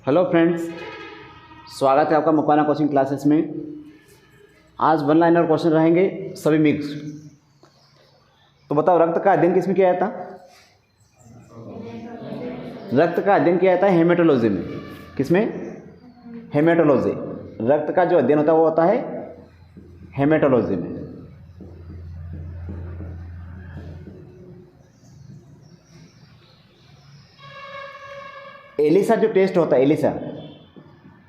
Hello friends, स्वागत है आपका मुकाना कोचिंग क्लासेस में। आज वन लाइनर क्वेश्चन रहेंगे, सभी मिक्स। तो बताओ, रक्त का अध्ययन किसमें किया जाता? रक्त का अध्ययन किया जाता है हेमेटोलॉजी में। किसमें? हेमेटोलॉजी। रक्त का जो अध्ययन होता है वो होता है हेमेटोलॉजी में। एलिसा जो टेस्ट होता है, एलिसा,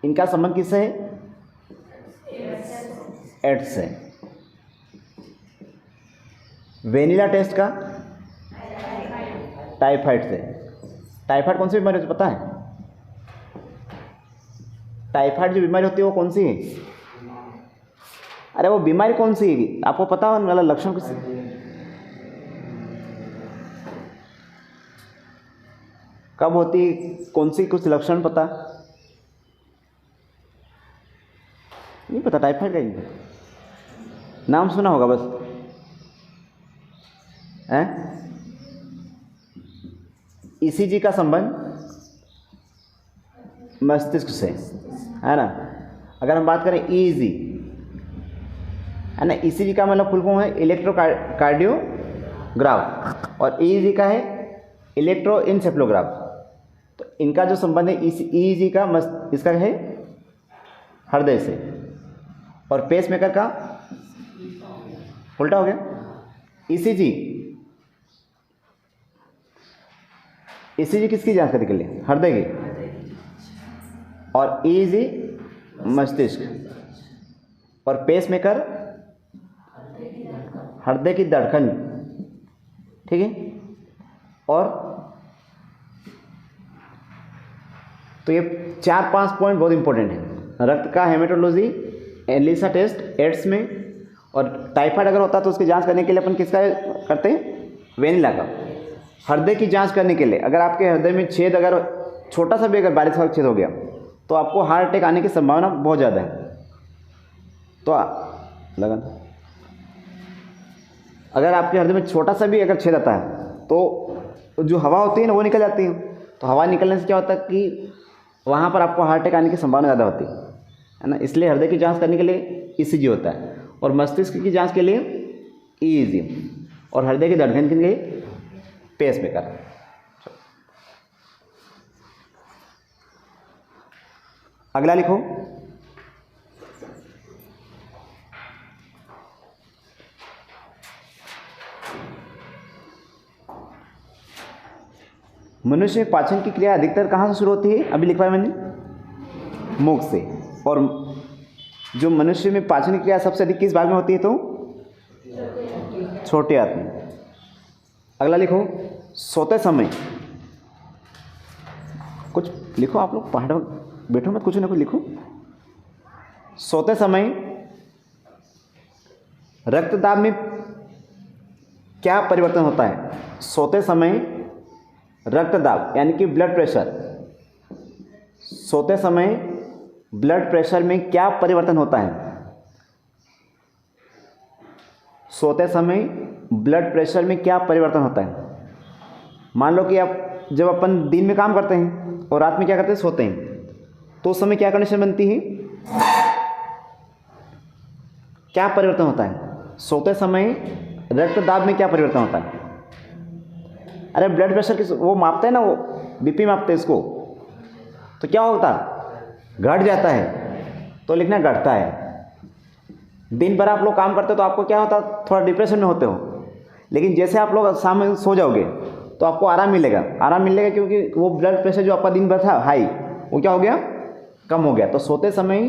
इनका संबंध किससे है? एड्स से। वेनिला टेस्ट का टाइफाइड से। टाइफाइड कौन सी बीमारी होती है पता है? टाइफाइड जो बीमारी होती है वो कौन सी है? अरे वो बीमारी कौन सी है आपको पता हो? वाला लक्षण किस? कब होती, कौन सी, कुछ लक्षण पता नहीं? पता टाइफाइड का ही नाम सुना होगा बस, हैं? ईसीजी का संबंध मस्तिष्क से है ना। अगर हम बात करें ईईजी, है ना, ईसीजी का मतलब फुल फॉर्म है इलेक्ट्रोकार्डियोग्राफ और ईईजी का है इलेक्ट्रोइंसेफ्लोग्राफ। तो इनका जो संबंध है ईईजी का इसका है हृदय से, और पेसमेकर का उल्टा हो गया। ईसीजी, ईसीजी किसकी जांच करने के लिए? हृदय की। और ईईजी मस्तिष्क, और पेसमेकर हृदय की धड़कन। ठीक है। और तो ये 4-5 पॉइंट बहुत इंपॉर्टेंट है। रक्त का हेमेटोलॉजी, एलिसा टेस्ट एड्स में, और टाइफाइड अगर होता तो उसकी जांच करने के लिए अपन किसका करते हैं? वेनिला का। हृदय की जांच करने के लिए अगर आपके हृदय में छेद, अगर छोटा सा भी अगर बारिश का छेद हो गया तो आपको हार्ट अटैक आने की संभावना बहुत ज़्यादा है। तो लगन, अगर आपके हृदय में छोटा सा भी अगर छेद आता है तो जो हवा होती है ना वो निकल जाती है। तो हवा निकलने से क्या होता है कि वहाँ पर आपको हार्ट अटैक आने की संभावना ज़्यादा होती है ना। इसलिए हृदय की जांच करने के लिए ईसीजी होता है, और मस्तिष्क की जांच के लिए ईईजी, और हृदय की धड़कन के लिए पेसमेकर। अगला लिखो। मनुष्य में पाचन की क्रिया अधिकतर कहाँ से शुरू होती है? अभी लिखवाया मैंने, मुख से। और जो मनुष्य में पाचन की क्रिया सबसे अधिक किस भाग में होती है? तो छोटे आंत में। अगला लिखो, सोते समय, कुछ लिखो आप लोग, पहाड़ बैठो मत, कुछ ना कुछ लिखो। सोते समय रक्तदाब में क्या परिवर्तन होता है? सोते समय रक्तदाब यानी कि ब्लड प्रेशर, सोते समय ब्लड प्रेशर में क्या परिवर्तन होता है? सोते समय ब्लड प्रेशर में क्या परिवर्तन होता है? मान लो कि आप जब अपन दिन में काम करते हैं और रात में क्या करते हैं? सोते हैं, तो उस समय क्या कंडीशन बनती है? क्या परिवर्तन होता है? सोते समय रक्तदाब में क्या परिवर्तन होता है? अरे ब्लड प्रेशर किस वो मापते हैं ना, वो बीपी मापते हैं इसको, तो क्या होता है? घट जाता है। तो लिखना घटता है। दिन भर आप लोग काम करते हो तो आपको क्या होता है? थोड़ा डिप्रेशन में होते हो, लेकिन जैसे आप लोग शाम में सो जाओगे तो आपको आराम मिलेगा। आराम मिलेगा क्योंकि वो ब्लड प्रेशर जो आपका दिन भर था हाई, वो क्या हो गया? कम हो गया। तो सोते समय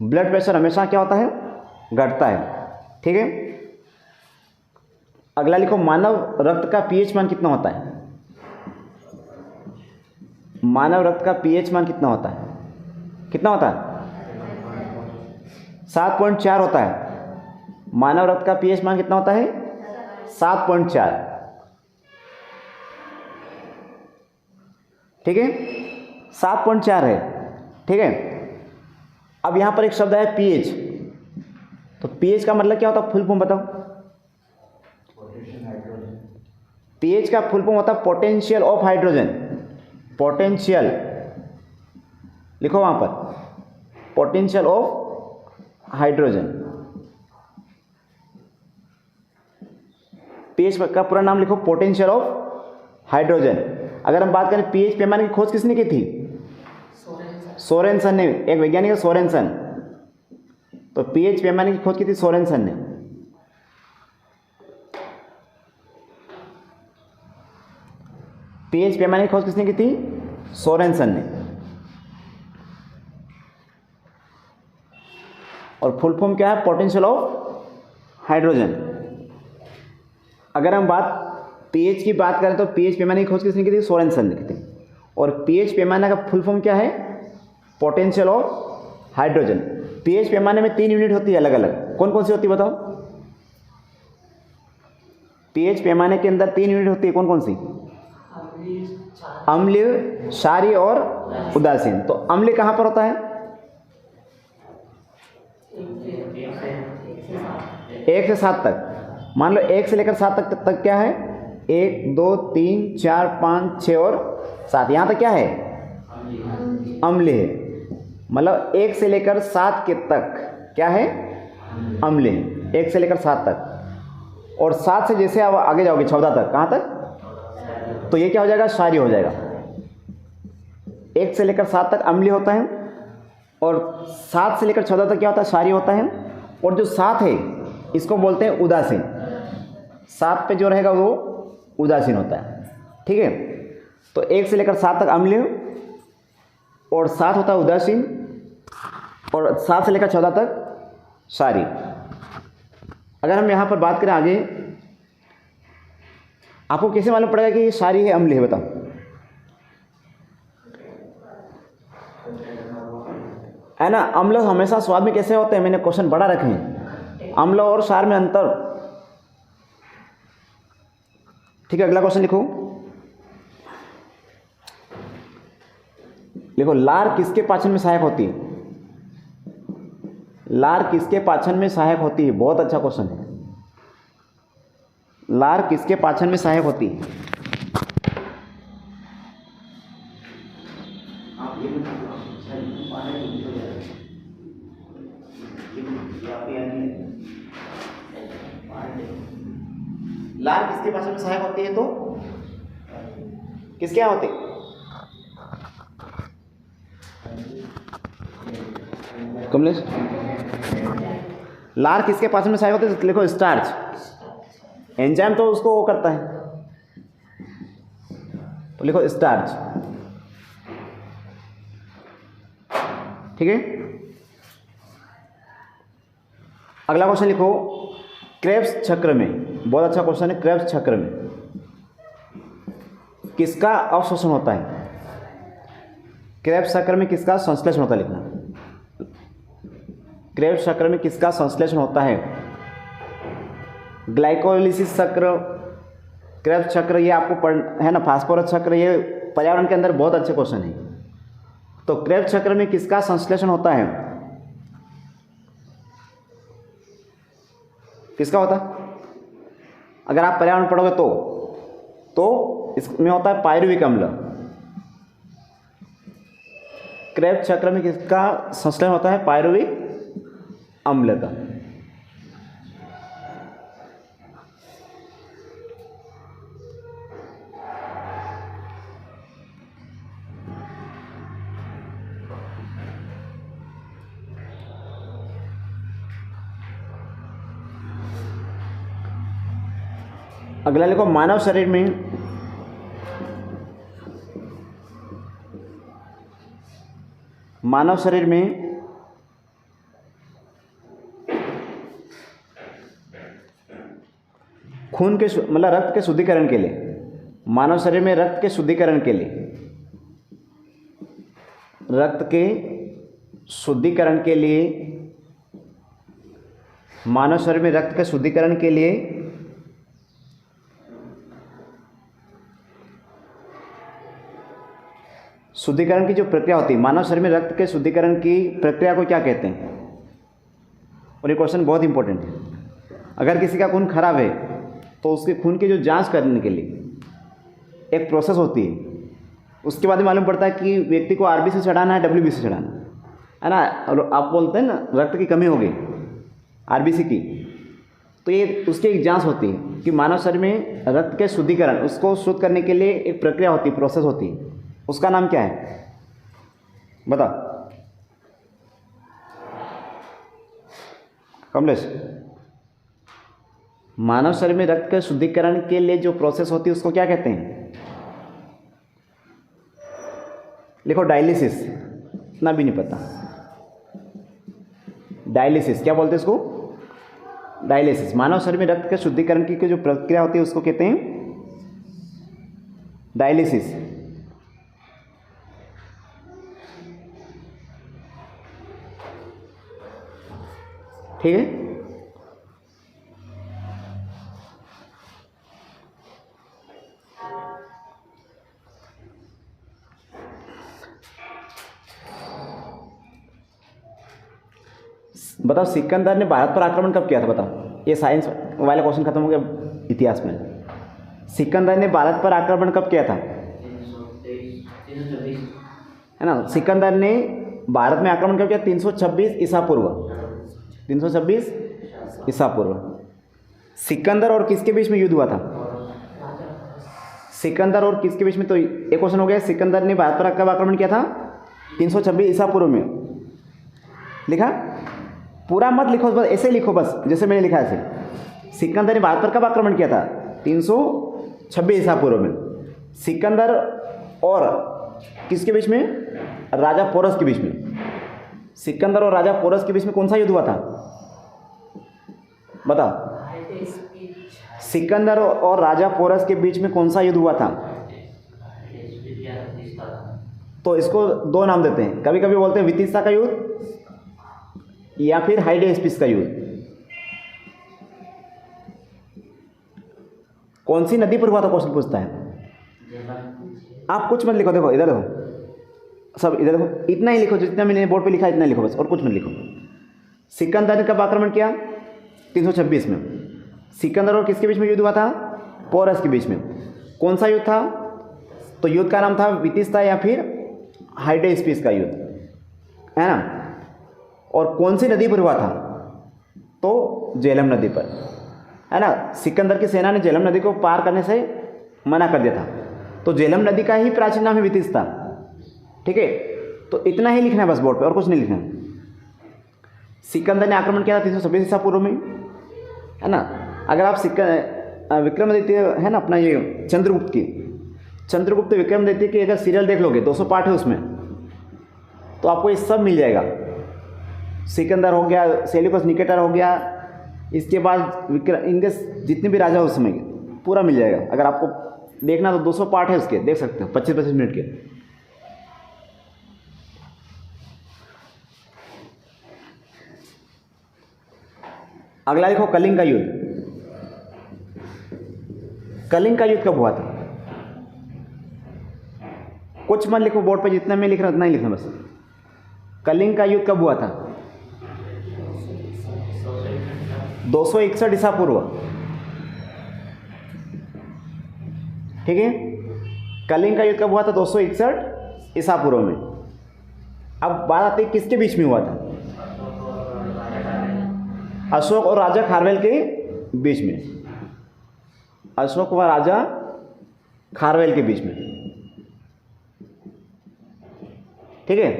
ब्लड प्रेशर हमेशा क्या होता है? घटता है। ठीक है। अगला लिखो, मानव रक्त का पीएच मान कितना होता है? मानव रक्त का पीएच मान कितना होता है? कितना होता है? 7.4 होता है। मानव रक्त का पीएच मान कितना होता है? 7.4। ठीक है, 7.4 है। ठीक है। अब यहां पर एक शब्द है पीएच। तो पीएच का मतलब क्या होता है? फुल फॉर्म बताओ। पीएच का फुल फॉर्म होता है पोटेंशियल ऑफ हाइड्रोजन। पोटेंशियल लिखो वहाँ पर पोटेंशियल ऑफ हाइड्रोजन। पीएच का पूरा नाम लिखो पोटेंशियल ऑफ हाइड्रोजन। अगर हम बात करें पीएच पैमाने की खोज किसने की थी? सोरेनसन ने, एक वैज्ञानिक है सोरेनसन। तो पीएच पैमाने की खोज की थी सोरेनसन ने। पीएच पैमाने की खोज किसने की थी? सोरेनसन ने। और फुल फॉर्म क्या है? Potential of hydrogen. अगर हम बात पीएच की बात करें तो पीएच पैमाने की खोज किसने की थी? सोरेनसन ने की थी। और पीएच पैमाने का फुल फॉर्म क्या है? Potential of hydrogen. पीएच पैमाने में 3 यूनिट होती है अलग अलग। कौन कौन सी होती है बताओ? पीएच पैमाने के अंदर 3 यूनिट होती है। कौन कौन सी? अम्लीय, क्षारीय और उदासीन। तो अम्लीय कहाँ पर होता है? 1 से 7 तक। मान लो 1 से लेकर 7 तक क्या है? 1 2 3 4 5 6 और 7। यहाँ तक क्या है? अम्लीय है। मतलब 1 से लेकर 7 के तक क्या है? अम्लीय। 1 से लेकर 7 तक। और 7 से जैसे आप आगे जाओगे 14 तक, कहाँ तक? तो ये क्या हो जाएगा? क्षारीय हो जाएगा। 1 से लेकर 7 तक अम्लीय होता है और 7 से लेकर 14 तक क्या होता है? क्षारीय होता है। और जो 7 है इसको बोलते हैं उदासीन। 7 पे जो रहेगा वो उदासीन होता है। ठीक है। तो 1 से लेकर 7 तक अम्लीय और 7 होता है उदासीन और 7 से लेकर 14 तक क्षारीय। अगर हम यहाँ पर बात करें आगे, आपको कैसे मालूम पड़ेगा कि ये क्षारीय है अम्लीय है? बताओ। है ना, अम्ल हमेशा स्वाद में कैसे होते हैं? मैंने क्वेश्चन बड़ा रखे हैं। अम्ल और क्षार में अंतर। ठीक है, अगला क्वेश्चन लिखो। लिखो, लार किसके पाचन में सहायक होती है? लार किसके पाचन में सहायक होती है? बहुत अच्छा क्वेश्चन है। लार किसके पाचन में सहायक होती है? लार किसके पाचन में सहायक होती है? तो किसके यहाँ होती? कमलेश, लार किसके पाचन में सहायक होती है? तो लिखो स्टार्च। एंजाइम तो उसको वो करता है, तो लिखो स्टार्च। ठीक है। अगला क्वेश्चन लिखो, क्रेब्स चक्र में, बहुत अच्छा क्वेश्चन है, क्रेब्स चक्र में किसका अवशोषण होता है? क्रेब्स चक्र में किसका संश्लेषण होता है? लिखना, क्रेब्स चक्र में किसका संश्लेषण होता है? ग्लाइकोलिसिस चक्र, क्रेब्स चक्र, ये आपको पढ़ है ना, फास्फोरस चक्र, ये पर्यावरण के अंदर बहुत अच्छे क्वेश्चन है। तो क्रेब्स चक्र में किसका संश्लेषण होता है? किसका होता? अगर आप पर्यावरण पढ़ोगे तो इसमें होता है पायरुविक अम्ल। क्रेब्स चक्र में किसका संश्लेषण होता है? पायरुविक अम्ल का। अगला लिखो, मानव शरीर में खून के मतलब रक्त के शुद्धिकरण के लिए, मानव शरीर में रक्त के शुद्धिकरण के लिए, रक्त के शुद्धिकरण के लिए, मानव शरीर में रक्त के शुद्धिकरण के लिए शुद्धिकरण की जो प्रक्रिया होती है, मानव शरीर में रक्त के शुद्धिकरण की प्रक्रिया को क्या कहते हैं? और ये क्वेश्चन बहुत इंपॉर्टेंट है। अगर किसी का खून खराब है तो उसके खून की जो जांच करने के लिए एक प्रोसेस होती है, उसके बाद मालूम पड़ता है कि व्यक्ति को आरबीसी चढ़ाना है, डब्ल्यूबीसी चढ़ाना है ना। और आप बोलते हैं ना रक्त की कमी हो गई आरबीसी की, तो ये उसकी एक जांच होती है कि मानव शरीर में रक्त के शुद्धिकरण, उसको शुद्ध करने के लिए एक प्रक्रिया होती है, प्रोसेस होती है, उसका नाम क्या है बता कमलेश। मानव शरीर में रक्त के शुद्धिकरण के लिए जो प्रोसेस होती है उसको क्या कहते हैं? लिखो डायलिसिस, इतना भी नहीं पता। डायलिसिस क्या बोलते हैं इसको? डायलिसिस। मानव शरीर में रक्त के शुद्धिकरण की जो प्रक्रिया होती है उसको कहते हैं डायलिसिस। ठीक है, बताओ सिकंदर ने भारत पर आक्रमण कब किया था? बताओ, ये साइंस वाला क्वेश्चन खत्म हो गया इतिहास में। सिकंदर ने भारत पर आक्रमण कब किया था? है ना, सिकंदर ने भारत में आक्रमण कब किया? 326 ईसा पूर्व। 326 ईसा पूर्व। सिकंदर और किसके बीच में युद्ध हुआ था? सिकंदर और किसके बीच में? तो एक क्वेश्चन हो गया, सिकंदर ने भारत पर कब आक्रमण किया था? 326 ईसा पूर्व में। लिखा? पूरा मत लिखो, बस ऐसे लिखो, बस जैसे मैंने लिखा ऐसे। सिकंदर ने भारत पर कब आक्रमण किया था? 326 ईसा पूर्व में। सिकंदर और किसके बीच में? राजा पोरस के बीच में। सिकंदर और राजा पोरस के बीच में कौन सा युद्ध हुआ था? बताओ, सिकंदर और राजा पोरस के बीच में कौन सा युद्ध हुआ था? तो इसको दो नाम देते हैं, कभी कभी बोलते हैं वितिस्ता का युद्ध या फिर हाइडेस्पिस का युद्ध। कौन सी नदी पर हुआ था क्वेश्चन पूछता है। आप कुछ मत लिखो, देखो इधर देखो, सब इधर देखो, इतना ही लिखो जितना मैंने बोर्ड पे लिखा इतना ही लिखो बस, और कुछ मत लिखो। सिकंदर ने कब आक्रमण किया? 326 में। सिकंदर और किसके बीच में युद्ध हुआ था? पोरस के बीच में। कौन सा युद्ध था? तो युद्ध का नाम था वितिस्ता या फिर हाइडेस्पिस का युद्ध, है ना। और कौन सी नदी पर हुआ था? तो झेलम नदी पर, है ना। सिकंदर की सेना ने झेलम नदी को पार करने से मना कर दिया था, तो झेलम नदी का ही प्राचीन नाम है वितिस्ता। ठीक है, तो इतना ही लिखना है बस बोर्ड पे, और कुछ नहीं लिखना। सिकंदर ने आक्रमण किया था 326 ईसा पूर्व में, है ना। अगर आप विक्रमादित्य है ना अपना ये चंद्रगुप्त विक्रमादित्य की अगर सीरियल देख लोगे, 200 पार्ट है उसमें, तो आपको ये सब मिल जाएगा। सिकंदर हो गया, सेल्यूकस निकेटर हो गया, इसके बाद इनके जितने भी राजा उस समय के पूरा मिल जाएगा। अगर आपको देखना तो 200 पार्ट है उसके, देख सकते हो 25-25 मिनट के। अगला लिखो कलिंग का युद्ध। कलिंग का युद्ध कब हुआ था? कुछ मत लिखो बोर्ड पे, जितना मैं लिख रहा उतना ही लिखना बस। कलिंग का युद्ध कब हुआ था? 261 ईसा पूर्व। ठीक है, कलिंग का युद्ध कब हुआ था? 261 ईसा पूर्व में। अब बात आती है किसके बीच में हुआ था? अशोक और राजा खारवेल के बीच में। अशोक व राजा खारवेल के बीच में। ठीक है,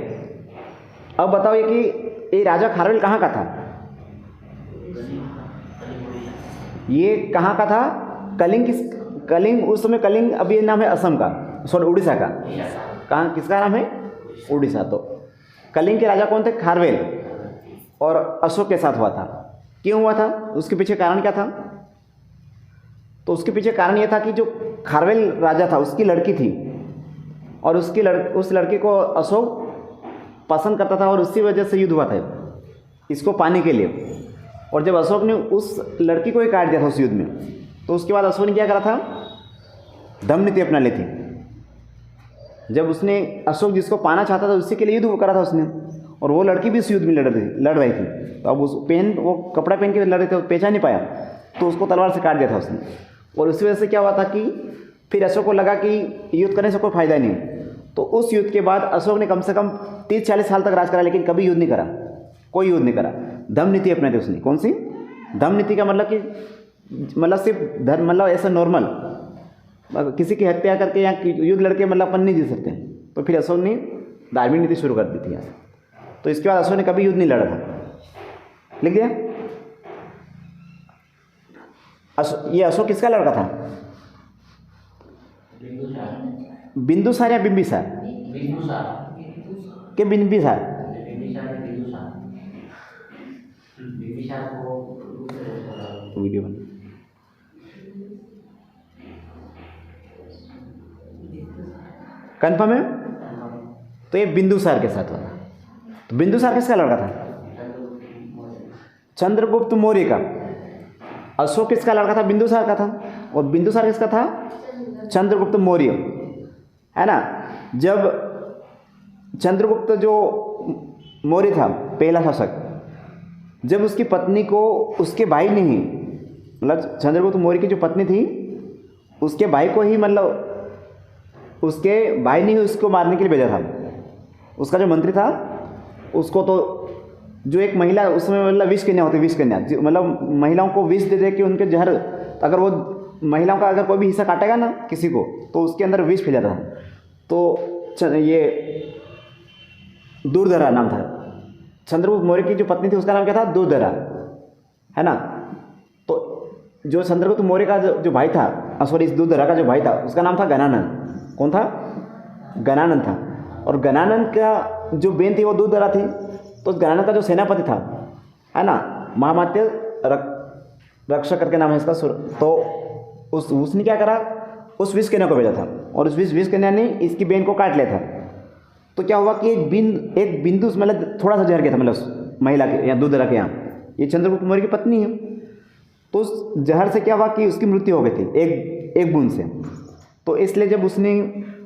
अब बताओ ये राजा खारवेल कहाँ का था? ये कहाँ का था? कलिंग उस समय, कलिंग अभी ये नाम है असम का, सॉरी उड़ीसा का। कहाँ, किसका नाम है? उड़ीसा। तो कलिंग के राजा कौन थे? खारवेल, और अशोक के साथ हुआ था। क्यों हुआ था? उसके पीछे कारण क्या था? तो उसके पीछे कारण यह था कि जो खारवेल राजा था उसकी लड़की थी, और उस लड़के को अशोक पसंद करता था, और उसी वजह से युद्ध हुआ था इसको पाने के लिए। और जब अशोक ने उस लड़की को ही काट दिया था उस युद्ध में, तो उसके बाद अशोक ने क्या करा था? दम नीति अपना ली थी। जब उसने, अशोक जिसको पाना चाहता था उसी के लिए युद्ध करा था उसने, और वो लड़की भी उस युद्ध में लड़ रही थी। तो अब वो कपड़ा पहन के लड़ रहे थे, पहचान नहीं पाया, तो उसको तलवार से काट दिया था उसने। और उसी वजह से क्या हुआ था कि फिर अशोक को लगा कि युद्ध करने से कोई फायदा नहीं, तो उस युद्ध के बाद अशोक ने कम से कम 30-40 साल तक राज करा, लेकिन कभी युद्ध नहीं करा, कोई युद्ध नहीं करा। धम्म नीति अपनाई थी उसने। कौन सी धम्म नीति? का मतलब कि मतलब सिर्फ धर्म, मतलब ऐसा नॉर्मल, किसी की हत्या करके या युद्ध लड़के मतलब अपन नहीं जी सकते। तो फिर अशोक ने धार्मिक नीति शुरू कर दी थी यहाँ से। तो इसके बाद अशोक ने कभी युद्ध नहीं लड़ा था। लिख दिया। ये अशोक किसका लड़का था? बिंदुसार या बिंबिसार के? बिंबिसार। वीडियो बना। कन्फर्म है? तो ये बिंदुसार के साथ वाला। तो बिंदुसार किसका लड़का था? चंद्रगुप्त मौर्य का। अशोक किसका लड़का था? बिंदुसार का था। और बिंदुसार किसका था? चंद्रगुप्त मौर्य, है ना। जब चंद्रगुप्त जो मौर्य था, पहला शासक, जब उसकी पत्नी को उसके भाई ने ही, मतलब चंद्रगुप्त मौर्य की जो पत्नी थी उसके भाई को ही, मतलब उसके भाई ने ही उसको मारने के लिए भेजा था। उसका जो मंत्री था उसको, तो जो एक महिला उसमें मतलब विष कन्या होती, विष कन्या मतलब महिलाओं को विष दे दे के उनके जहर, अगर वो महिलाओं का अगर कोई भी हिस्सा काटेगा ना किसी को, तो उसके अंदर विष फैल जाता था। तो ये दूरधरा नाम था। चंद्रगुप्त मौर्य की जो पत्नी थी उसका नाम क्या था? दूरधरा, है ना। तो जो चंद्रगुप्त मौर्य का जो भाई था, सॉरी, इस दूरधरा का जो भाई था उसका नाम था गणानंद। कौन था? गणानंद था। और गणानंद का जो बहन थी वो दूरधरा थी। तो उस गणानंद का जो सेनापति था, है ना, महामात्य रक्षक करके नाम है इसका। तो उसने क्या करा? उस विष कन्या को भेजा था, और उस विष कन्या ने इसकी बहन को काट लिया था। तो क्या हुआ कि एक बिंदु मतलब थोड़ा सा जहर गया था, मतलब उस महिला के या दूरधरा के यहाँ। ये चंद्रगुप्त मौर्य की पत्नी है। तो उस जहर से क्या हुआ कि उसकी मृत्यु हो गई थी एक बूंद से। तो इसलिए जब उसने,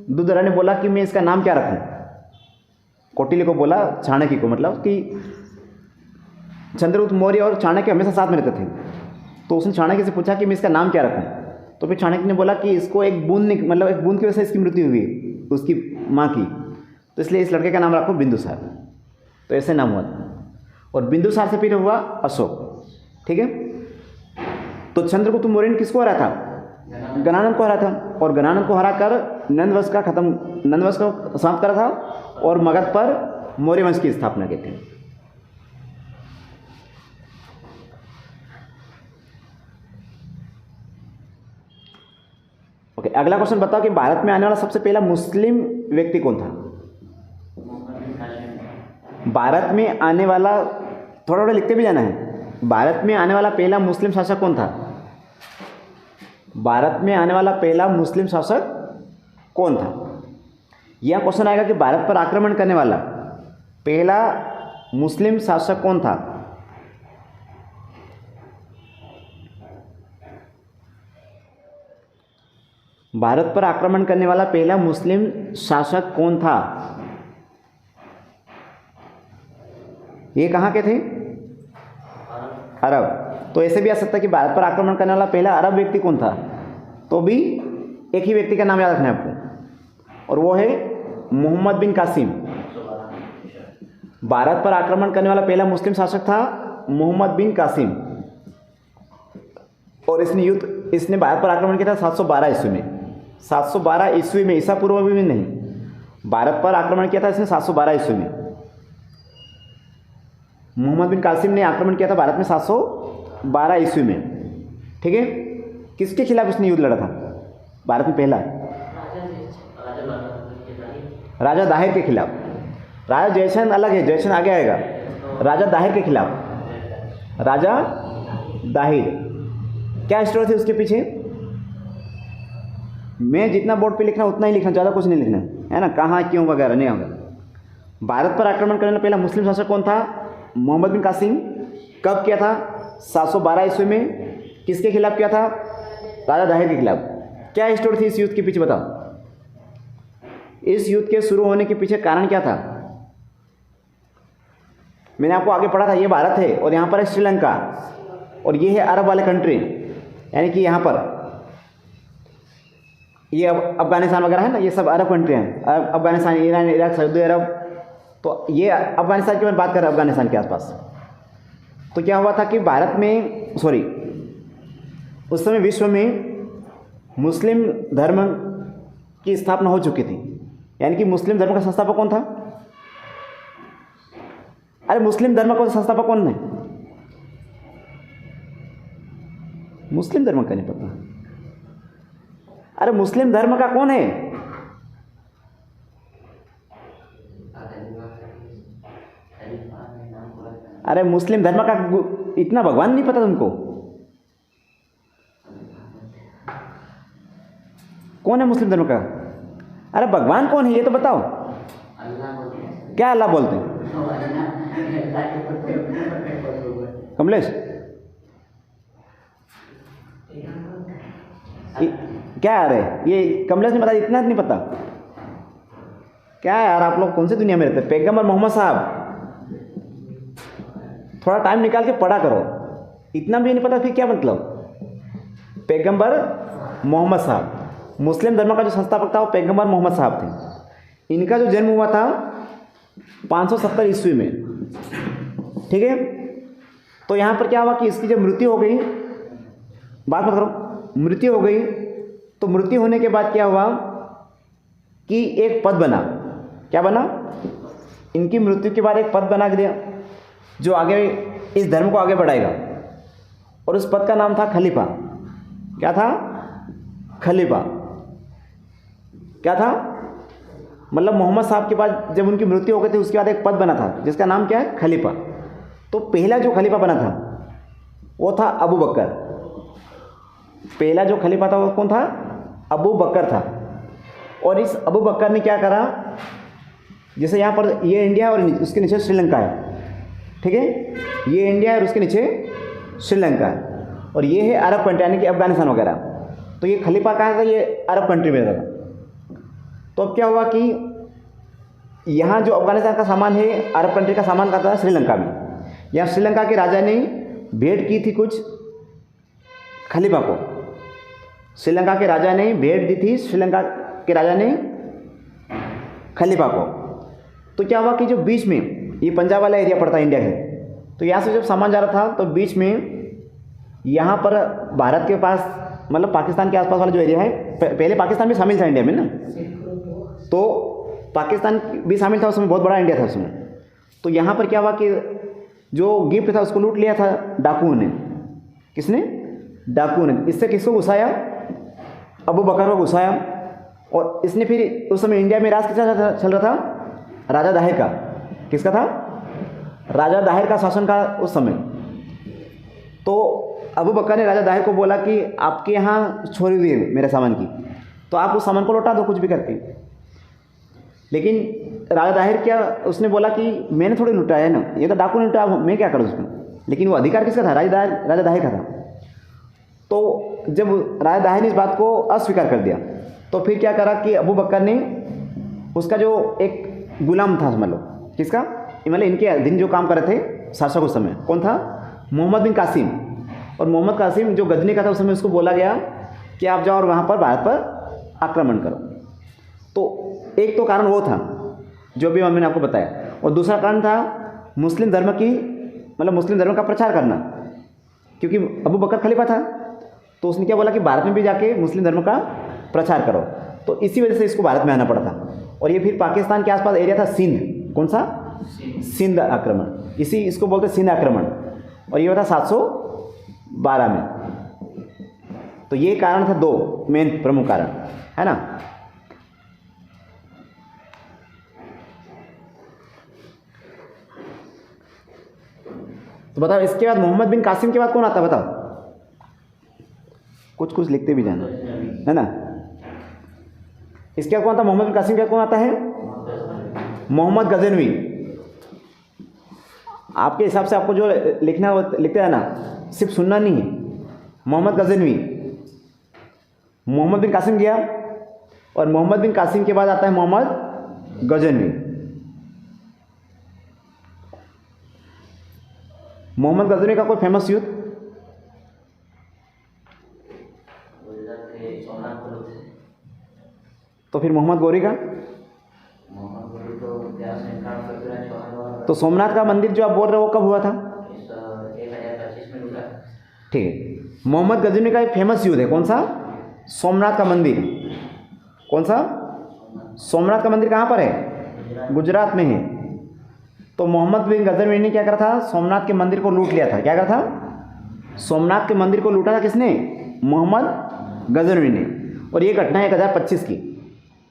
दूरधरा ने बोला कि मैं इसका नाम क्या रखूं, कौटिल्य को बोला, चाणक्य को, मतलब कि चंद्रगुप्त मौर्य और चाणक्य हमेशा साथ में रहते थे। तो उसने चाणक्य से पूछा कि मैं इसका नाम क्या रखूं। तो फिर चाणक्य ने बोला कि इसको एक बूंद की वजह से इसकी मृत्यु हुई, उसकी माँ की, तो इसलिए इस लड़के का नाम रखो बिंदुसार। तो ऐसे नाम हुआ। और बिंदुसार से फिर हुआ अशोक। ठीक है। तो चंद्रगुप्त मौर्य ने किसको हरा था? गणानंद को हरा था। और गणानंद को हराकर नंदवंश को समाप्त करा था, और मगध पर मौर्य वंश की स्थापना की थी। ओके, अगला क्वेश्चन बताओ कि भारत में आने वाला सबसे पहला मुस्लिम व्यक्ति कौन था? भारत में आने वाला, थोड़ा थोड़ा लिखते भी जाना है। भारत में आने वाला पहला मुस्लिम शासक कौन था? भारत में आने वाला पहला मुस्लिम शासक कौन था? यह क्वेश्चन आएगा कि भारत पर आक्रमण करने वाला पहला मुस्लिम शासक कौन था? भारत पर आक्रमण करने वाला पहला मुस्लिम शासक कौन था? ये कहाँ के थे? अरब। तो ऐसे भी आ सकता है कि भारत पर आक्रमण करने वाला पहला अरब व्यक्ति कौन था? तो भी एक ही व्यक्ति का नाम याद रखना है आपको, और वो है मोहम्मद बिन कासिम। भारत पर आक्रमण करने वाला पहला मुस्लिम शासक था मोहम्मद बिन कासिम। और इसने भारत पर आक्रमण किया था 712 ईस्वी में। 712 ईस्वी में, ईसा पूर्व में नहीं, भारत पर आक्रमण किया था इसने 712 ईस्वी में। मोहम्मद बिन कासिम ने आक्रमण किया था भारत में 712 ईस्वी में। ठीक है। किसके खिलाफ इसने युद्ध लड़ा था भारत में पहला? राजा दाहिर के खिलाफ। राजा जयचंद अलग है, जयचंद आगे आएगा। राजा दाहिर के खिलाफ। राजा दाहिर, क्या स्टोरी थी उसके पीछे? मैं जितना बोर्ड पे लिखना उतना ही लिखना, ज़्यादा कुछ नहीं लिखना है ना, कहाँ क्यों वगैरह नहीं होगा। भारत पर आक्रमण करने वाला पहला मुस्लिम शासक कौन था? मोहम्मद बिन कासिम। कब किया था? 712 ईस्वी में। किसके खिलाफ किया था? राजा दाहिर के खिलाफ। क्या स्टोरी थी इस युद्ध के पीछे बताओ? इस युद्ध के शुरू होने के पीछे कारण क्या था? मैंने आपको आगे पढ़ा था, ये भारत है और यहाँ पर है श्रीलंका, और ये है अरब वाले कंट्री, यानी कि यहाँ पर ये अफगानिस्तान वगैरह है ना, ये सब अरब कंट्री हैं, अफगानिस्तान, ईरान, इराक, सऊदी अरब। तो ये अफगानिस्तान की मैं बात कर रहा हूँ, अफगानिस्तान के आसपास। तो क्या हुआ था कि भारत में, सॉरी, उस समय विश्व में मुस्लिम धर्म की स्थापना हो चुकी थी। यानी कि मुस्लिम धर्म का संस्थापक कौन था? अरे मुस्लिम धर्म का संस्थापक कौन है? मुस्लिम धर्म का नहीं पता? अरे मुस्लिम धर्म का कौन है? अरे मुस्लिम धर्म का इतना भगवान नहीं पता तुमको? कौन है मुस्लिम धर्म का? अरे भगवान कौन है ये तो बताओ। क्या अल्लाह बोलते हैं? कमलेश, क्या यार है ये? कमलेश ने बताया, इतना नहीं पता? क्या यार आप लोग कौन सी दुनिया में रहते हैं? पैगंबर मोहम्मद साहब, थोड़ा टाइम निकाल के पढ़ा करो। इतना भी नहीं पता फिर क्या मतलब? पैगंबर मोहम्मद साहब, मुस्लिम धर्म का जो संस्थापक था वो पैगंबर मोहम्मद साहब थे। इनका जो जन्म हुआ था 570 ईस्वी में, ठीक है। तो यहाँ पर क्या हुआ कि इसकी जब मृत्यु हो गई, बात मत करो, मृत्यु हो गई, तो मृत्यु होने के बाद क्या हुआ कि एक पद बना। क्या बना? इनकी मृत्यु के बाद एक पद बना दिया जो आगे इस धर्म को आगे बढ़ाएगा, और उस पद का नाम था खलीफा। क्या था? खलीफा। क्या था? मतलब मोहम्मद साहब के बाद जब उनकी मृत्यु हो गई थी उसके बाद एक पद बना था जिसका नाम क्या है? खलीफा। तो पहला जो खलीफा बना था वो था अबू बकर। पहला जो खलीफा था वो कौन था? अबू बकर था। और इस अबू बकर ने क्या करा, जैसे यहाँ पर ये इंडिया है और उसके नीचे श्रीलंका है, ठीक है, ये इंडिया है और उसके नीचे श्रीलंका है, और ये है अरब कंट्री यानी कि अफगानिस्तान वगैरह। तो ये खलीफा कहाँ था? ये अरब कंट्री में था। तो अब क्या हुआ कि यहाँ जो अफगानिस्तान का सामान है, अरब कंट्री का सामान का था श्रीलंका में। यहाँ श्रीलंका के राजा ने भेंट की थी कुछ खलीफा को। श्रीलंका के राजा ने भेंट दी थी, श्रीलंका के राजा ने खलीफा को। तो क्या हुआ कि जो बीच में ये पंजाब वाला एरिया पड़ता है इंडिया के, तो यहाँ से जब सामान जा रहा था तो बीच में यहाँ पर भारत के पास, मतलब पाकिस्तान के आसपास वाला जो एरिया है, पहले पाकिस्तान भी शामिल था इंडिया में ना, तो पाकिस्तान भी शामिल था उसमें, बहुत बड़ा इंडिया था उसमें। तो यहाँ पर क्या हुआ कि जो गिफ्ट था उसको लूट लिया था डाकुओं ने। किसने? डाकुओं ने। इससे किसको घुसाया? अबू बकर को घुसाया। और इसने फिर उस समय इंडिया में राज किसका चल रहा था? राजा दाहिर का। किसका था? राजा दाहिर का शासन का उस समय। तो अबू बकर ने राजा दाहिर को बोला कि आपके यहाँ चोरी हुई है मेरे सामान की, तो आप उस सामान को लौटा दो कुछ भी करके। लेकिन राजा दाहिर क्या, उसने बोला कि मैंने थोड़ी लुटाया है ना, ये तो डाकू ने लुटाया, मैं क्या करूँ उसमें। लेकिन वो अधिकार किसका था? राजा दाहिर का था। तो जब राजा दाहिर ने इस बात को अस्वीकार कर दिया, तो फिर क्या करा कि अबू बकर ने उसका जो एक गुलाम था, समझ लो किसका, मतलब इनके अधीन जो काम कर रहे थे शासक उस समय, कौन था? मोहम्मद बिन कासिम। और मोहम्मद कासिम जो गजनी का था उस समय, उसको बोला गया कि आप जाओ और वहाँ पर भारत पर आक्रमण करो। तो एक तो कारण वो था जो भी मैंने आपको बताया, और दूसरा कारण था मुस्लिम धर्म की, मतलब मुस्लिम धर्म का प्रचार करना, क्योंकि अबू बकर खलीफा था। तो उसने क्या बोला कि भारत में भी जाके मुस्लिम धर्म का प्रचार करो। तो इसी वजह से इसको भारत में आना पड़ा था। और ये फिर पाकिस्तान के आसपास एरिया था सिंध। कौन सा? सिंध आक्रमण। इसको बोलते सिंध आक्रमण। और ये हुआ था 712 में। तो ये कारण था, दो मेन प्रमुख कारण, है ना। तो बताओ इसके बाद मोहम्मद बिन कासिम के बाद कौन आता है? बताओ, कुछ कुछ लिखते भी जाना, है ना। इसके बाद कौन आता? मोहम्मद बिन कासिम के बाद कौन आता है? मोहम्मद गजनवी। आपके हिसाब से आपको जो लिखना है वो लिखते रहना, सिर्फ सुनना नहीं है। मोहम्मद गजनवी, मोहम्मद बिन कासिम गया, और मोहम्मद बिन कासिम के बाद आता है मोहम्मद गजनवी। मोहम्मद गजनवी का कोई फेमस युद्ध? तो फिर मोहम्मद गौरी का, तो सोमनाथ का मंदिर जो आप बोल रहे हो वो कब हुआ था? 1025 में हुआ। ठीक है। मोहम्मद गजनवी का एक फेमस युद्ध है, कौन सा? सोमनाथ का मंदिर। कौन सा? सोमनाथ का मंदिर कहाँ पर है? गुजरात में है। तो मोहम्मद बिन गजनवी ने क्या करा था? सोमनाथ के मंदिर को लूट लिया था। क्या करा था? सोमनाथ के मंदिर को लूटा था किसने? मोहम्मद गजनवी ने। और ये घटना है 1025 की,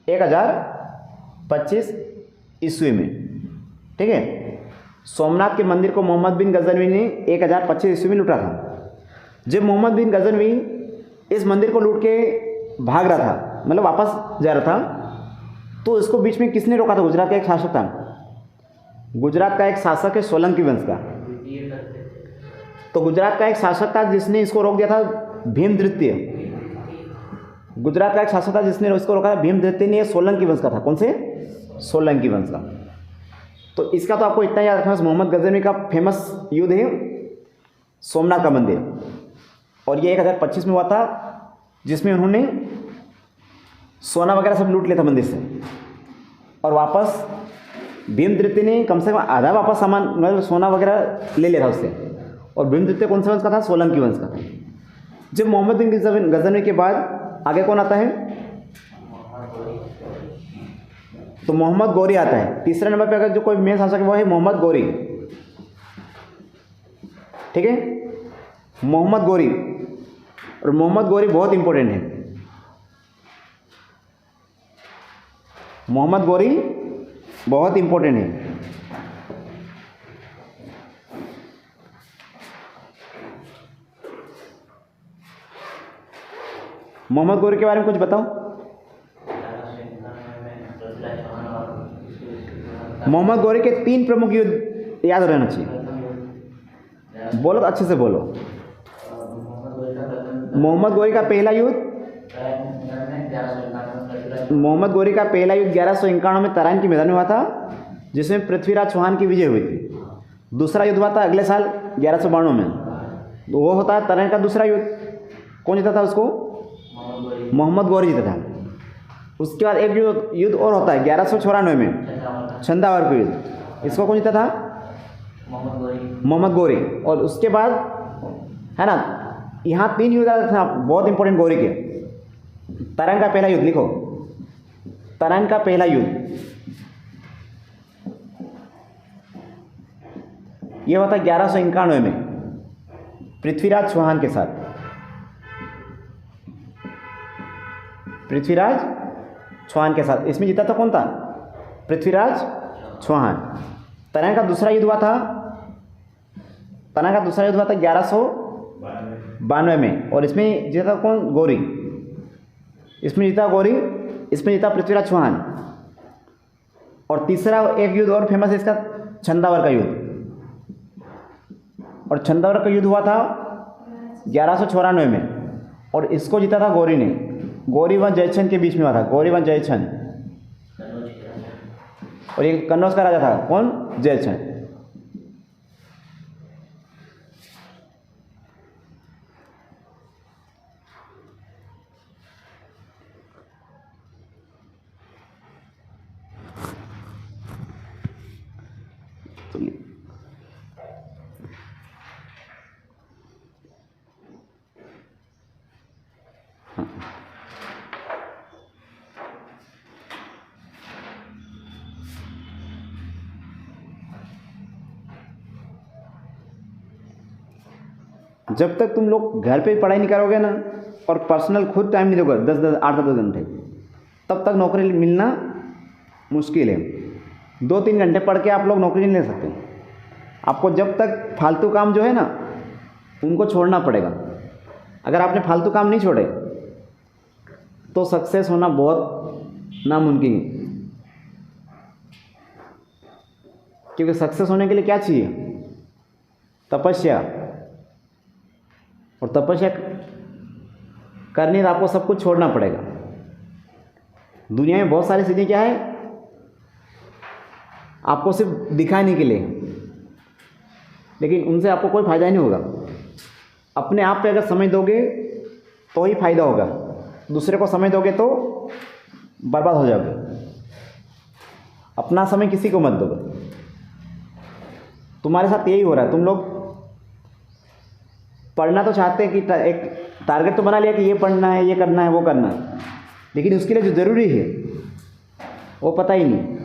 1025 ईस्वी में। ठीक है। सोमनाथ के मंदिर को मोहम्मद बिन गजनवी ने 1025 ईस्वी में लूटा था। जब मोहम्मद बिन गजनवी इस मंदिर को लूट के भाग रहा था, मतलब वापस जा रहा था, तो इसको बीच में किसने रोका था? गुजरात का एक शासक था। गुजरात का एक शासक है सोलंकी वंश का। तो गुजरात का एक शासक था जिसने इसको रोक दिया था, भीम द्वितीय। गुजरात का एक शासक था जिसने इसको रोका था, भीम द्वितीय ने। सोलंकी वंश का था। कौन से? सोलंकी वंश का। तो इसका तो आपको इतना याद रखना, मोहम्मद गजनवी का फेमस युद्ध है सोमनाथ का मंदिर, और ये 1025 में हुआ था, जिसमें उन्होंने सोना वगैरह सब लूट लिया था मंदिर से, और वापस भीम द्वितीय ने कम से कम आधा वापस सामान, मतलब सोना वगैरह ले लिया था उससे। और भीम द्वितीय कौन से वंश का था? सोलंकी वंश का था। जब मोहम्मद बिन गजनवी के बाद आगे कौन आता है? तो मोहम्मद गौरी आता है। तीसरे नंबर पे अगर जो कोई मेन शासक है वो है मोहम्मद गौरी। ठीक है, मोहम्मद गौरी। और मोहम्मद गौरी बहुत इंपॉर्टेंट है। मोहम्मद गौरी बहुत इंपॉर्टेंट है। मोहम्मद गौरी के बारे में कुछ बताओ। मोहम्मद गौरी के 3 प्रमुख युद्ध याद रहना चाहिए। बोलो तो अच्छे से बोलो। मोहम्मद गौरी का पहला युद्ध, मोहम्मद गौरी का पहला युद्ध 1191 में तराइन के मैदान में हुआ था, जिसमें पृथ्वीराज चौहान की विजय हुई थी। दूसरा युद्ध हुआ था अगले साल 1192 में, तो वो होता है तराइन का दूसरा युद्ध। कौन जीता था उसको? मोहम्मद गौरी जीता था। उसके बाद एक युद्ध और होता है 1194 में, छंदावर का युद्ध। इसको कौन जीता था? मोहम्मद गौरी। और उसके बाद है ना, यहाँ 3 युद्ध था बहुत इंपॉर्टेंट गौरी के। तराइन का पहला युद्ध लिखो, तराइन का पहला युद्ध ये हुआ था 1191 में पृथ्वीराज चौहान के साथ। पृथ्वीराज चौहान के साथ। इसमें जीता था कौन था? पृथ्वीराज चौहान। तराइन का दूसरा युद्ध हुआ था, तराइन का दूसरा युद्ध हुआ था 1192 में, और इसमें जीता था कौन? गौरी। इसमें जीता गौरी, इसमें जीता पृथ्वीराज चौहान। और तीसरा एक युद्ध और फेमस है इसका, छंदावर का युद्ध। और छंदावर का युद्ध हुआ था 1194 में, और इसको जीता था गौरी ने। गौरी व जयचंद के बीच में हुआ था, गौरी व जयचंद। और ये कन्नौज का राजा था, कौन? जयचंद। जब तक तुम लोग घर पे पढ़ाई नहीं करोगे ना, और पर्सनल खुद टाइम नहीं दोगे 10-10, 8-10 घंटे, तब तक नौकरी मिलना मुश्किल है। 2-3 घंटे पढ़ के आप लोग नौकरी नहीं ले सकते। आपको जब तक फालतू काम जो है ना, उनको छोड़ना पड़ेगा। अगर आपने फालतू काम नहीं छोड़े तो सक्सेस होना बहुत नामुमकिन है। क्योंकि सक्सेस होने के लिए क्या चाहिए? तपस्या। और तपस्या करनी तो आपको सब कुछ छोड़ना पड़ेगा। दुनिया में बहुत सारी चीज़ें क्या है, आपको सिर्फ दिखाने के लिए, लेकिन उनसे आपको कोई फ़ायदा नहीं होगा। अपने आप पे अगर समय दोगे तो ही फायदा होगा, दूसरे को समय दोगे तो बर्बाद हो जाओगे। अपना समय किसी को मत दो। तुम्हारे साथ यही हो रहा है। तुम लोग पढ़ना तो चाहते हैं कि एक टारगेट तो बना लिया कि ये पढ़ना है, ये करना है, वो करना है, लेकिन उसके लिए जो ज़रूरी है वो पता ही नहीं।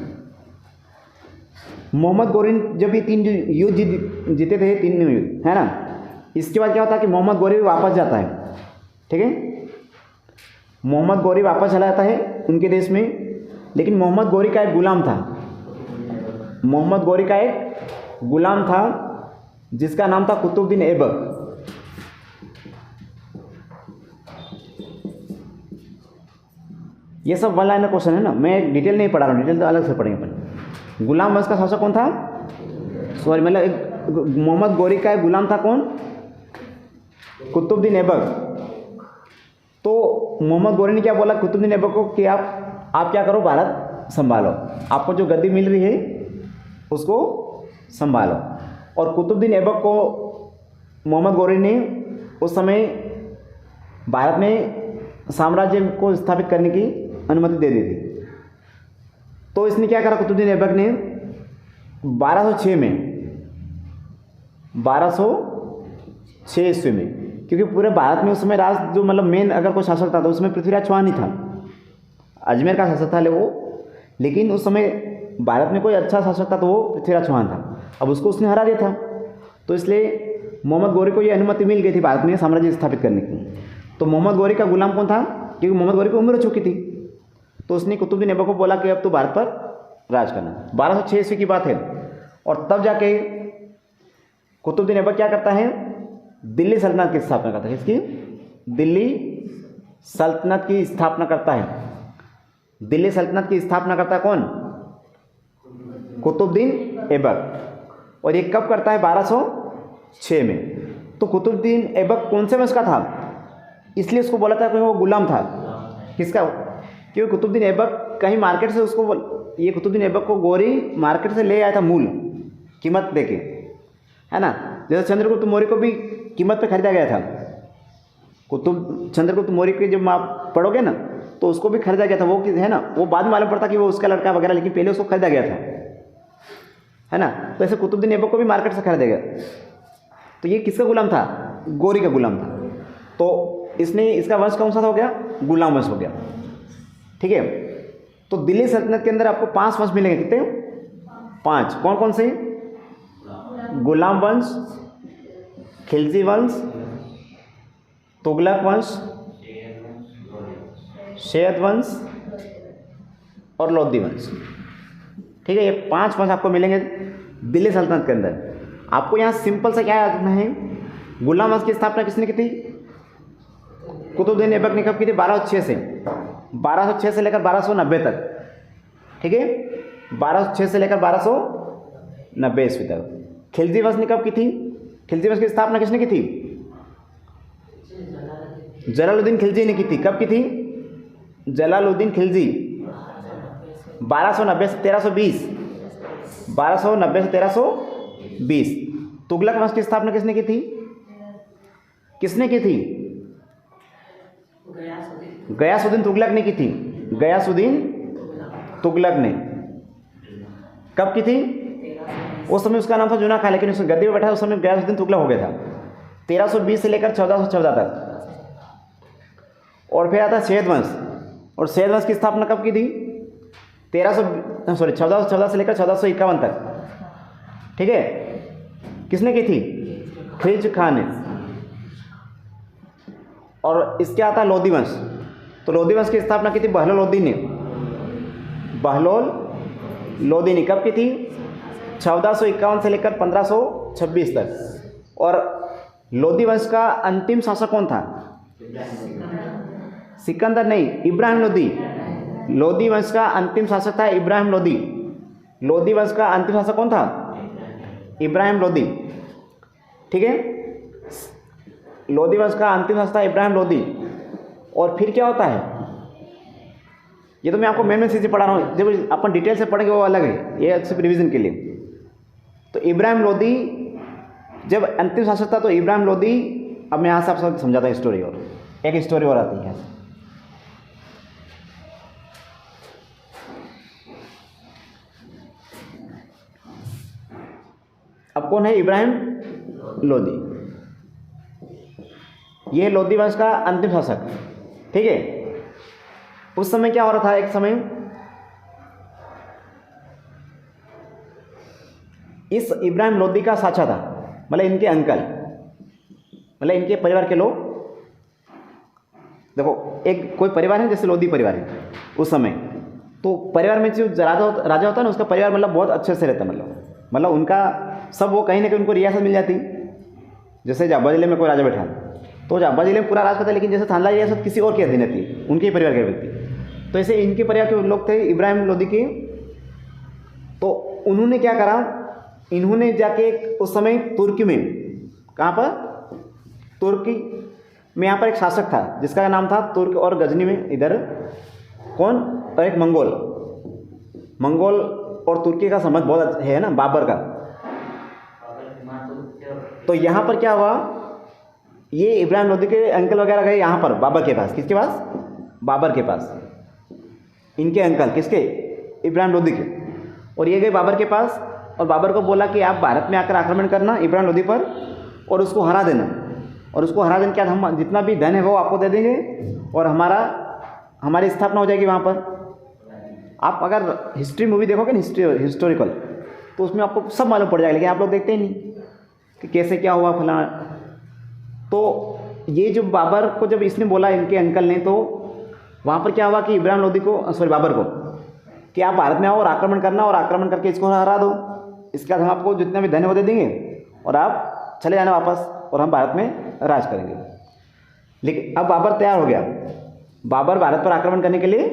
मोहम्मद गौरी जब ये 3 युद्ध जीते थे, 3 युद्ध, है ना, इसके बाद क्या होता है कि मोहम्मद गौरी वापस जाता है। ठीक है, मोहम्मद गौरी वापस चला जाता है उनके देश में, लेकिन मोहम्मद गौरी का एक गुलाम था। मोहम्मद गौरी का एक गुलाम था जिसका नाम था कुतुबुद्दीन ऐबक। ये सब वन लाइनर क्वेश्चन है ना, मैं डिटेल नहीं पढ़ा रहा हूँ, डिटेल तो अलग से पढ़ेंगे अपन। गुलाम वंश का शासक कौन था? सॉरी, मतलब एक मोहम्मद गौरी का एक गुलाम था कौन? कुतुबुद्दीन ऐबक। तो मोहम्मद गौरी ने क्या बोला कुतुबुद्दीन ऐबक को कि आप क्या करो, भारत संभालो, आपको जो गद्दी मिल रही है उसको संभालो। और कुतुबुद्दीन ऐबक को मोहम्मद गौरी ने उस समय भारत में साम्राज्य को स्थापित करने की अनुमति दे दी थी। तो इसने क्या करा कुतुबुद्दीन ऐबक ने 1206 में, 1206 ईस्वी में, क्योंकि पूरे भारत में उस समय राज जो मतलब मेन अगर कोई शासक था तो उसमें पृथ्वीराज चौहान ही था, अजमेर का शासक था वो, लेकिन उस समय भारत में कोई अच्छा शासक था तो वो पृथ्वीराज चौहान था। अब उसको उसने हरा दिया था, तो इसलिए मोहम्मद गौरी को ये अनुमति मिल गई थी भारत में साम्राज्य स्थापित करने की। तो मोहम्मद गौरी का गुलाम कौन था? क्योंकि मोहम्मद गौरी की उम्र हो चुकी थी, तो उसने कुतुबुद्दीन ऐबक को बोला कि अब तो भारत पर राज करना। 1206 ईस्वी की बात है। और तब जाके कुतुबुद्दीन ऐबक क्या करता है? दिल्ली सल्तनत की स्थापना करता है। इसकी दिल्ली सल्तनत की स्थापना करता है। दिल्ली सल्तनत की स्थापना करता है कौन? कुतुबुद्दीन ऐबक। और ये कब करता है? 1206 में। तो कुतुबुद्दीन ऐबक कौन से वंश का था? इसलिए उसको बोला था कि वो गुलाम था। किसका? क्योंकि कुतुबुद्दीन ऐबक कहीं मार्केट से ये कुतुबुद्दीन ऐबक को गौरी मार्केट से ले आया था मूल कीमत देके, है ना। जैसे चंद्रगुप्त मौर्य को भी कीमत पे खरीदा गया था। चंद्रगुप्त मौर्य के जब आप पढ़ोगे ना तो उसको भी खरीदा गया था, वो है ना, वो बाद में मालूम पड़ता कि वो उसका लड़का वगैरह, लेकिन पहले उसको खरीदा गया था, है ना। तो ऐसे कुतुबुद्दीन ऐबक को भी मार्केट से खरीदा गया। तो ये किसका गुलाम था? गौरी का गुलाम था। तो इसने इसका वंश कौन सा हो गया? गुलाम वंश हो गया। ठीक है। तो दिल्ली सल्तनत के अंदर आपको 5 वंश मिलेंगे। कितने? 5। कौन कौन से? गुलाम वंश, खिलजी वंश, तुगलक वंश, सैयद वंश और लोधी वंश। ठीक है, ये 5 वंश आपको मिलेंगे दिल्ली सल्तनत के अंदर। आपको यहाँ सिंपल से क्या याद रखना है? गुलाम वंश की स्थापना किसने की थी? कुतुबुद्दीन ऐबक ने कब की थी? 1206 से। 1206 से लेकर 1290 तक। ठीक है, 1206 से लेकर 1290 ईस्वी तक। खिलजी वंश ने कब की थी? खिलजी वंश की स्थापना किसने की थी? जलालुद्दीन खिलजी ने की थी। कब की थी? जलालुद्दीन खिलजी। 1290 से 1320। 1290 से 1320। तुगलक वंश की स्थापना किसने की थी? किसने की थी? गयासुद्दीन तुगलक ने की थी। गयासुद्दीन तुगलक ने। कब की थी? उस समय उसका नाम था जुना खान, लेकिन उसने गद्दी में बैठा उस समय गयासुद्दीन तुगलक हो गया था। 1320 से लेकर 1414 तक। और फिर आता सैयद वंश। और सैयद वंश की स्थापना कब की थी? 1414 से लेकर 1451 तक। ठीक है, किसने की थी? खिलजी खान ने। और इसके आता लोधी वंश। तो लोधी वंश की स्थापना की थी बहलोल लोधी ने। बहलोल लोधी ने कब की थी? 1451 से लेकर 1526 तक। और लोधी वंश का अंतिम शासक कौन था? सिकंदर नहीं, इब्राहिम लोधी। लोधी वंश का अंतिम शासक था इब्राहिम लोधी। लोधी वंश का अंतिम शासक कौन था? इब्राहिम लोधी। ठीक है, लोधी वंश का अंतिम शासक था इब्राहिम लोधी। और फिर क्या होता है? ये तो मैं आपको मेन चीज़ें पढ़ा रहा हूँ, जब अपन डिटेल से पढ़ेंगे वो अलग है, ये सिर्फ रिवीजन के लिए। तो इब्राहिम लोधी जब अंतिम शासक था तो इब्राहिम लोधी, अब मैं यहाँ से आपको समझाता हूँ स्टोरी। और एक स्टोरी और आती है। अब कौन है? इब्राहिम लोदी। ये है लोदी वंश का अंतिम शासक। ठीक है। उस समय क्या हो रहा था? एक समय इस इब्राहिम लोदी का साचा था, मतलब इनके अंकल, मतलब इनके परिवार के लोग। देखो, एक कोई परिवार है जैसे लोदी परिवार है उस समय, तो परिवार में जो राजा होता है ना, उसका परिवार मतलब बहुत अच्छे से रहता है, मतलब उनका सब वो कहीं ना कहीं उनको रियासत मिल जाती। जैसे जाब्बा जिले में कोई राजा बैठा तो जाब्बा जिले में पूरा राज करता है, लेकिन जैसे थानला रियासत किसी और की अधीन थी, उनके ही परिवार के व्यक्ति। तो ऐसे इनके परिवार के लोग थे इब्राहिम लोदी के। तो उन्होंने क्या करा, इन्होंने जाके उस समय तुर्की में, कहाँ पर? तुर्की में यहाँ पर एक शासक था जिसका नाम था तुर्क, और गजनी में इधर कौन? और एक मंगोल और तुर्की का संबंध बहुत है ना, बाबर का। तो यहाँ पर क्या हुआ, ये इब्राहिम लोदी के अंकल वगैरह गए यहाँ पर बाबर के पास। किसके पास? बाबर के पास। इनके अंकल किसके? इब्राहिम लोदी के। और ये गए बाबर के पास और बाबर को बोला कि आप भारत में आकर आक्रमण करना इब्राहिम लोदी पर और उसको हरा देना, और उसको हरा देने के बाद हम जितना भी धन है वो आपको दे देंगे और हमारी स्थापना हो जाएगी वहाँ पर। आप अगर हिस्ट्री मूवी देखोगे ना, हिस्टोरिकल, तो उसमें आपको सब मालूम पड़ जाएगा, लेकिन आप लोग देखते ही नहीं कि कैसे क्या हुआ फलाना। तो ये जो बाबर को जब इसने बोला, इनके अंकल ने, तो वहाँ पर क्या हुआ कि इब्राहिम लोदी को, बाबर को, कि आप भारत में आओ और आक्रमण करना, और आक्रमण करके इसको हरा दो, इसके बाद हम आपको जितना भी धन है वो दे देंगे और आप चले जाना वापस, और हम भारत में राज करेंगे। लेकिन अब बाबर तैयार हो गया, बाबर भारत पर आक्रमण करने के लिए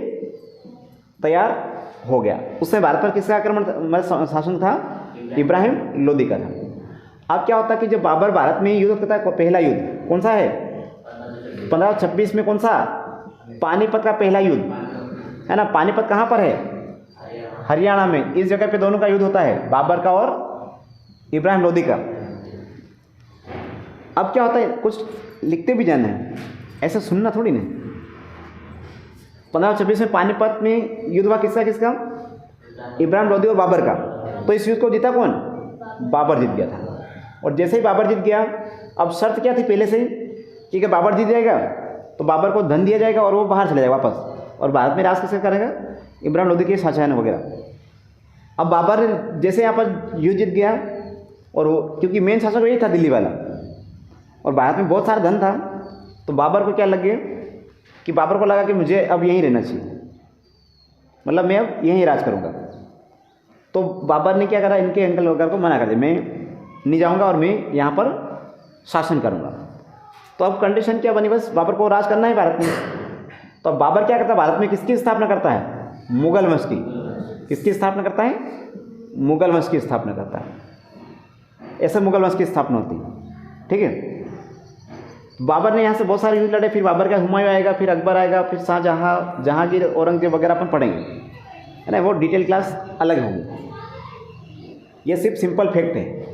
तैयार हो गया। उसमें भारत पर किसका आक्रमण, मतलब शासन था? इब्राहिम लोदी का था। अब क्या होता कि जब बाबर भारत में युद्ध करता है, पहला युद्ध कौन सा है? 1526 में कौन सा? पानीपत का पहला युद्ध है ना। पानीपत कहाँ पर है? हरियाणा में। इस जगह पे दोनों का युद्ध होता है, बाबर का और इब्राहिम लोदी का। अब क्या होता है, कुछ लिखते भी जाना है, ऐसा सुनना थोड़ी ना। 1526 में पानीपत में युद्ध हुआ, किसका? इब्राहिम लोदी और बाबर का। तो इस युद्ध को जीता कौन? बाबर जीत गया था। और जैसे ही बाबर जीत गया, अब शर्त क्या थी पहले से ही कि अगर बाबर जीत जाएगा तो बाबर को धन दिया जाएगा और वो बाहर चले जाएगा वापस, और भारत में राज किसका करेगा? इब्राहिम लोदी के शासन वगैरह। अब बाबर जैसे यहाँ पर युद्ध जीत गया, और वो क्योंकि मेन शासक वही था दिल्ली वाला, और भारत में बहुत सारा धन था, तो बाबर को क्या लग गया कि बाबर को लगा कि मुझे अब यहीं रहना चाहिए, मतलब मैं अब यहीं राज करूँगा। तो बाबर ने क्या करा, इनके अंकल वगैरह को मना कर दिया, मैं नहीं जाऊँगा और मैं यहाँ पर शासन करूँगा। तो अब कंडीशन क्या बनी, बस बाबर को राज करना है भारत में। तो अब बाबर क्या करता है, भारत में किसकी स्थापना करता है? मुगल वंश की। किसकी स्थापना करता है? मुगल वंश की स्थापना करता है। ऐसे मुगल वंश की स्थापना होती है। ठीक है। बाबर ने यहाँ से बहुत सारे युद्ध लड़े, फिर बाबर का हुमायूं आएगा, फिर अकबर आएगा, फिर शाहजहाँ, जहांगीर, औरंगजेब वगैरह अपन पढ़ेंगे, है ना। वो डिटेल क्लास अलग होंगी, ये सिर्फ सिंपल फैक्ट है।